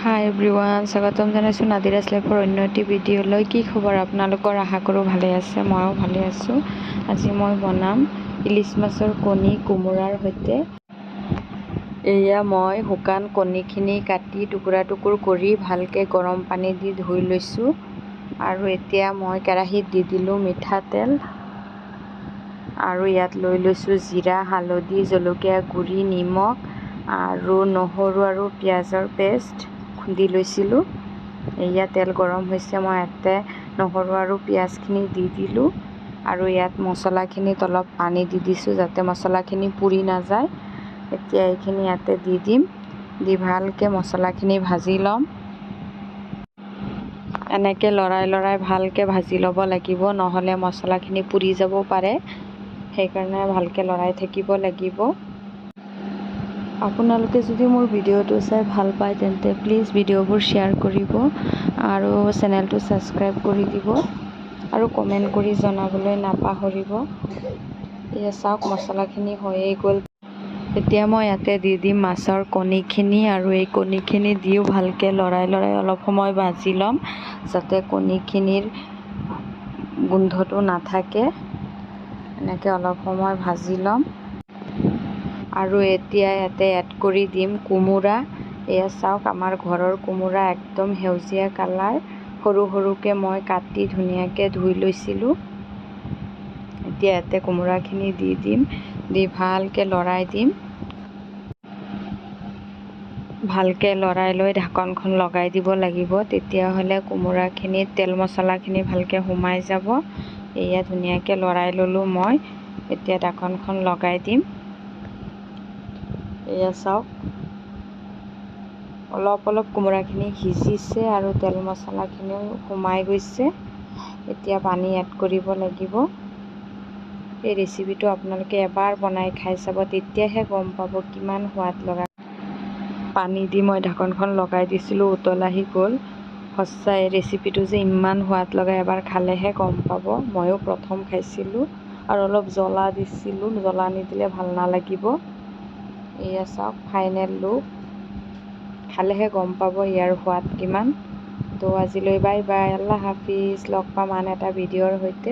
হাই everyone, স্বাগতম জনাইছোঁ নাদিৰাছ লাইফৰ অন্য এটি ভিডিঅ'লৈ। কি খবৰ আপোনালোকৰ? আশা কৰোঁ ভালে আছে, ময়ো ভালে আছোঁ। আজি মই বনাম ইলিচ মাছৰ কণী কোমোৰাৰ সৈতে। এয়া মই শুকান কণীখিনি কাটি টুকুৰা টুকুৰ কৰি ভালকৈ গৰম পানী দি ধুই লৈছোঁ। আৰু এতিয়া মই কেৰাহীত দি দিলোঁ মিঠাতেল আৰু ইয়াত লৈ লৈছোঁ জিৰা, হালধি, জলকীয়া গুড়ি, নিমখ আৰু নহৰু আৰু পিঁয়াজৰ পেষ্ট খুন্দি লৈছিলোঁ। এয়া তেল গৰম হৈছে, মই ইয়াতে নহৰু আৰু পিঁয়াজখিনি দি দিলোঁ আৰু ইয়াত মছলাখিনিত অলপ পানী দি দিছোঁ যাতে মছলাখিনি পুৰি নাযায়। এতিয়া এইখিনি ইয়াতে দি দিম, দি ভালকৈ মছলাখিনি ভাজি ল'ম। এনেকৈ লৰাই ভালকৈ ভাজি ল'ব লাগিব, নহ'লে মছলাখিনি পুৰি যাব পাৰে। সেইকাৰণে ভালকৈ লৰাই থাকিব লাগিব। আপোনালোকে যদি মোৰ ভিডিঅ'টো চাই ভাল পায় তেন্তে প্লিজ ভিডিঅ'বোৰ শ্বেয়াৰ কৰিব আৰু চেনেলটো ছাবস্ক্ৰাইব কৰি দিব আৰু কমেণ্ট কৰি জনাবলৈ নাপাহৰিব। এয়া চাওক, মছলাখিনি হৈয়ে গ'ল। এতিয়া মই ইয়াতে দি দিম মাছৰ কণীখিনি আৰু এই কণীখিনি দিও ভালকৈ লৰাই অলপ সময় ভাজি ল'ম যাতে কণীখিনিৰ গোন্ধটো নাথাকে। এনেকৈ অলপ সময় ভাজি ল'ম আৰু এতিয়া ইয়াতে এড কৰি দিম কোমোৰা। এয়া চাওক, আমাৰ ঘৰৰ কোমোৰা, একদম সেউজীয়া কালাৰ, সৰু সৰুকৈ মই কাটি ধুনীয়াকৈ ধুই লৈছিলোঁ। এতিয়া ইয়াতে কোমোৰাখিনি দি দিম, দি ভালকৈ লৰাই দিম। ভালকৈ লৰাই লৈ ঢাকনখন লগাই দিব লাগিব, তেতিয়াহ'লে কোমোৰাখিনিত তেল মছলাখিনি ভালকৈ সোমাই যাব। এয়া ধুনীয়াকৈ লৰাই ল'লোঁ মই। এতিয়া ঢাকনখন লগাই দিম। এয়া চাওক, অলপ কোমোৰাখিনি সিজিছে আৰু তেল মছলাখিনিও সোমাই গৈছে। এতিয়া পানী এড কৰিব লাগিব। এই ৰেচিপিটো আপোনালোকে এবাৰ বনাই খাই চাব, তেতিয়াহে গম পাব কিমান সোৱাদ লগা। পানী দি মই ঢাকনখন লগাই দিছিলোঁ, উতল আহি গ'ল। সঁচাই ৰেচিপিটো যে ইমান সোৱাদ লগা, এবাৰ খালেহে গম পাব। ময়ো প্ৰথম খাইছিলোঁ আৰু অলপ জ্বলা দিছিলোঁ, জ্বলা নিদিলে ভাল নালাগিব। এয়া চাওক ফাইনেল লুক, খালেহে গম পাব ইয়াৰ সোৱাদ কিমান। তো আজিলৈ বাই বাই, আল্লাহ হাফিজ। লগ পাম আন এটা ভিডিঅ'ৰ সৈতে।